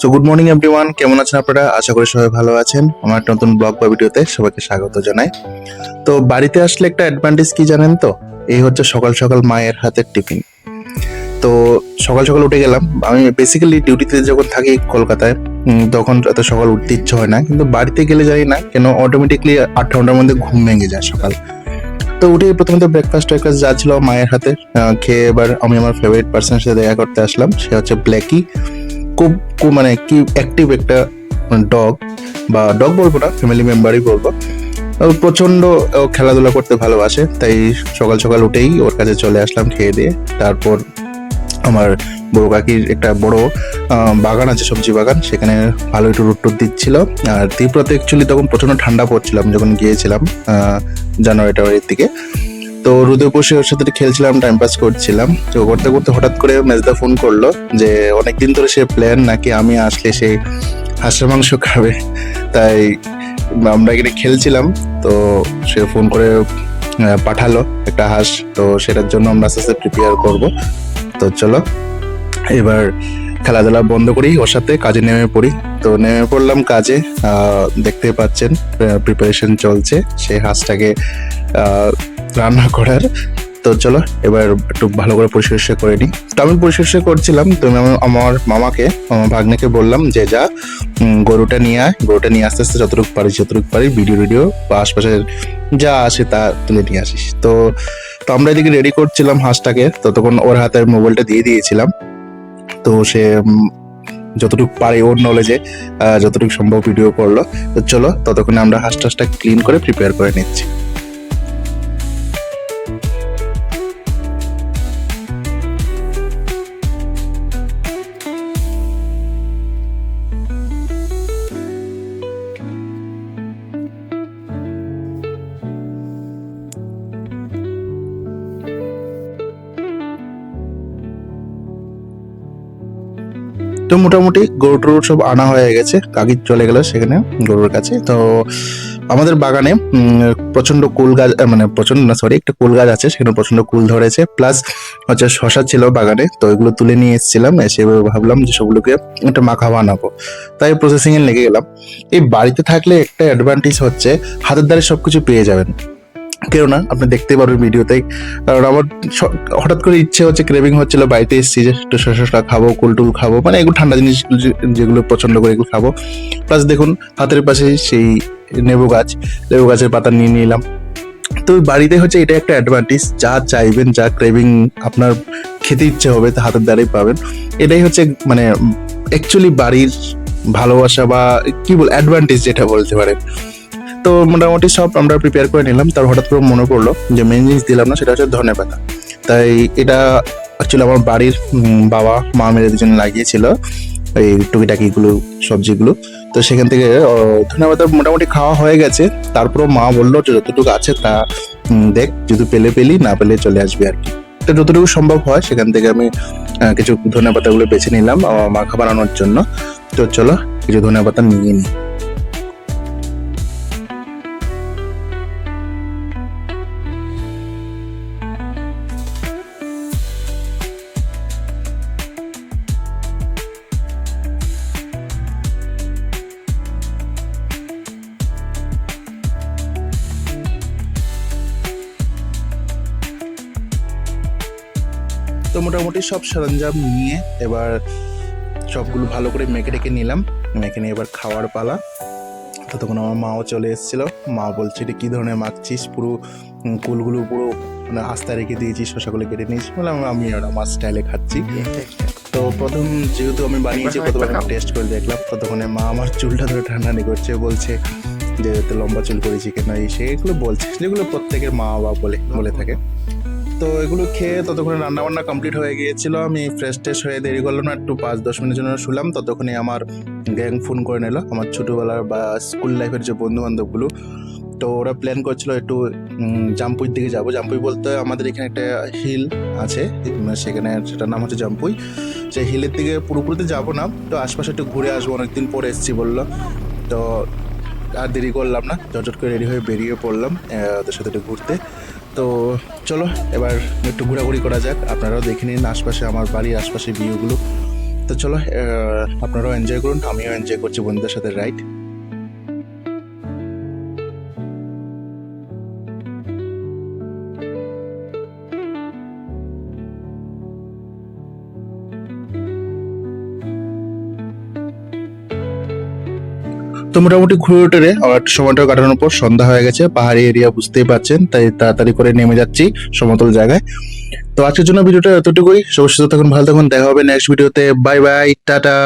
So good morning everyone, কেমন আছেন আপনারা? আশা করি সবাই ভালো আছেন। আমার একটা নতুন ব্লগ বা ভিডিওতে সবাইকে স্বাগত জানাই। তো বাড়িতে আসলে একটা অ্যাডভান্টেজ কি জানেন তো? এই হচ্ছে সকাল সকাল মায়ের হাতের টিফিন। তো সকাল সকাল উঠে গেলাম। আমি বেসিক্যালি ডিউটিতে যখন থাকি কলকাতায়, তখন এত সকাল উঠতে ইচ্ছে হয় না, কিন্তু বাড়িতে গেলে জানি না কেন অটোমেটিকলি 8 ঘন্টার মধ্যে ঘুম ভেঙে যায় সকাল। তো উঠে প্রথমে ব্রেকফাস্ট যা ছিল মায়ের হাতে খেয়ে এবার আমি আমার ফেভারিট পার্সনের সাথে দেখা করতে আসলাম। সে হচ্ছে ব্ল্যাকি। খুব মানে কি অ্যাক্টিভ একটা ডগ, বা ডগ বলবো না, ফ্যামিলি মেম্বারই বলবো। ও প্রচন্ড খেলাধুলা করতে ভালোবাসে, তাই সকাল সকাল উঠেই ওর কাছে চলে আসলাম খেয়ে দিয়ে। তারপর আমার বড় কাকির একটা বড় বাগান আছে, সবজি বাগান, সেখানে ভালো একটু রুট টুট দিচ্ছিল। আর ত্রিপুরাতে অ্যাকচুয়ালি তখন প্রচন্ড ঠান্ডা পড়ছিলাম যখন গিয়েছিলাম জানুয়ারি টানুয়ারির দিকে। তো রোদে বসে ওর সাথে খেলছিলাম, টাইম পাস করছিলাম। তো করতে করতে হঠাৎ করে মেজদা ফোন করলো যে অনেকদিন ধরে সে প্ল্যান নাকি আমি আসলে সে হাঁসের মাংস খাবে। তাই আমরা এখানে খেলছিলাম, তো সে ফোন করে পাঠালো একটা হাঁস। তো সেটার জন্য আমরা আস্তে আস্তে প্রিপেয়ার করবো। তো চলো এবার খেলাধুলা বন্ধ করি, ওর সাথে কাজে নেমে পড়ি। তো নেমে পড়লাম কাজে। দেখতে পাচ্ছেন প্রিপারেশন চলছে সেই হাঁসটাকে রান্না করার। তো চলো এবার একটু ভালো করে পরিষ্কার করে নিই। তো আমি পরিষ্কার করছিলাম, তো আমি আমার মামাকে, আমার ভাগ্নেকে বললাম যে যা গরুটা নিয়ে আয়, গরুটা নিয়ে আস্তে আস্তে যতটুকু পারি ভিডিও বা আশপাশের যা আসে তা তুলে নিয়ে আসিস। তো তো আমরা এদিকে রেডি করছিলাম হাঁসটাকে, ততক্ষণ ওর হাতে মোবাইলটা দিয়ে দিয়েছিলাম। তো সে যতটুকু পারে ওর নলেজে যতটুকু সম্ভব ভিডিও করলো। তো চলো ততক্ষণে আমরা হাঁস টাসটা ক্লিন করে প্রিপেয়ার করে নিচ্ছি। তো মোটামুটি গরু টরু সব আনা হয়ে গেছে, কাকি চলে গেল সেখানে গরুর কাছে। তো আমাদের বাগানে প্রচন্ড কুল গাছ, মানে প্রচন্ড না সরি, একটা কুল গাছ আছে, সেখানে প্রচন্ড কুল ধরেছে, প্লাস হচ্ছে শশা ছিল বাগানে। তো এগুলো তুলে নিয়ে এসেছিলাম, এসে ভাবলাম যে সবগুলোকে একটা মাখা বানাবো, তাই প্রসেসিং এ লেগে গেলাম। এই বাড়িতে থাকলে একটা অ্যাডভান্টেজ হচ্ছে হাতের দ্বারা সবকিছু পেয়ে যাবেন, কেউ না আপনি দেখতে পারবেন ভিডিওতেই। কারণ আমার হঠাৎ করে ইচ্ছে হচ্ছে, ক্রেভিং হচ্ছিল, বাড়িতে এসেছি যে একটু শসা খাবো, কুলটুল খাবো, মানে এগুলো ঠান্ডা জিনিস যেগুলো পছন্দ করে এগুলো খাবো। প্লাস দেখুন হাতের পাশে সেই লেবু গাছের পাতা নিয়ে নিলাম। তো বাড়িতে হচ্ছে এটা একটা অ্যাডভান্টেজ, যা চাইবেন, যা ক্রেভিং আপনার খেতে ইচ্ছে হবে তা হাতের দ্বারাই পাবেন। এটাই হচ্ছে মানে অ্যাকচুয়ালি বাড়ির ভালোবাসা, বা কি বল অ্যাডভান্টেজ যেটা বলতে পারেন। তো মোটামুটি সব আমরা প্রিপেয়ার করে নিলাম। তার হঠাৎ করে মনে পড়লো যে মেন জিনিস দিলাম না, সেটা হচ্ছে ধনেপাতা। তাই এটা অ্যাকচুয়ালি আমার বাড়ির বাবা মা মেরে দুজনে লাগিয়েছিল এই টুকিটাকিগুলো, সবজিগুলো। তো সেখান থেকে ধনেপাতা মোটামুটি খাওয়া হয়ে গেছে। তারপরও মা বললো যে যতটুকু আছে তা দেখ, যদি পেলি, না পেলে চলে আসবে আর কি। তো যতটুকু সম্ভব হয় সেখান থেকে আমি কিছু ধনেপাতাগুলো বেছে নিলাম আমার মাখা বানানোর জন্য। তো চলো কিছু ধনেপাতা নিয়ে নিই। তো মোটামুটি সব সরঞ্জাম নিয়ে এবার সবগুলো ভালো করে মেখে রেখে নিলাম। মেখে নিয়ে এবার খাওয়ার পালা। ততক্ষণ আমার মাও চলে এসেছিল। মা বলছে এটা কি ধরনের মাখছিস, পুরো কুলগুলো পুরো মানে আস্তা রেখে দিয়েছি, শসাগুলো কেটে নিয়েছি। বললাম আমি আমার স্টাইলে খাচ্ছি। তো প্রথম যেহেতু আমি বানিয়েছি, প্রথমে আমি টেস্ট করে দেখলাম। ততক্ষণে মা আমার চুলটা ধরে টানাটানি করছে, বলছে যে এত লম্বা চুল করেছি কেন, এই সেগুলো বলছে, যেগুলো প্রত্যেকের মা বাবা বলে থাকে। তো এগুলো খেয়ে ততক্ষণে রান্নাবান্না কমপ্লিট হয়ে গিয়েছিল। আমি ফ্রেশ ট্রেশ হয়ে দেরি করলাম না, একটু 5-10 মিনিটের জন্য শুলাম। ততক্ষণে আমার গ্যাং ফোন করে নিল, আমার ছোটোবেলার বা স্কুল লাইফের যে বন্ধু বান্ধবগুলো। তো ওরা প্ল্যান করছিল একটু জাম্পুইর দিকে যাবো। জাম্পুই বলতে আমাদের এখানে একটা হিল আছে, সেখানে সেটার নাম হচ্ছে জাম্পুই। সেই হিলের দিকে পুরোপুরিতে যাবো না, তো আশপাশে একটু ঘুরে আসবো, অনেকদিন পরে এসেছি বললো। তো আর দেরি করলাম না, ঝটঝট করে রেডি হয়ে বেরিয়ে পড়লাম ওদের সাথে একটু ঘুরতে। তো চলো এবার একটু ঘোরাঘুরি করা যাক, আপনারাও দেখে নিন আশপাশে, আমার বাড়ির আশপাশে ভিউগুলো। তো তো চলো আপনারাও এনজয় করুন, আমিও এনজয় করছি বন্ধুদের সাথে রাইড। তো মোটামুটি ঘুরে উঠে আমার সময়টা কাটানোর পর সন্ধ্যা হয়ে গেছে, পাহাড়ি এরিয়া বুঝতেই পারছেন, তাই তাড়াতাড়ি করে নেমে যাচ্ছি সমতল জায়গায়। তো আজকের জন্য ভিডিওটা এতটুকুই। সবাই সুস্থ থাকুন, ভালো থাকুন, দেখা হবে নেক্সট ভিডিওতে। Bye bye, tata.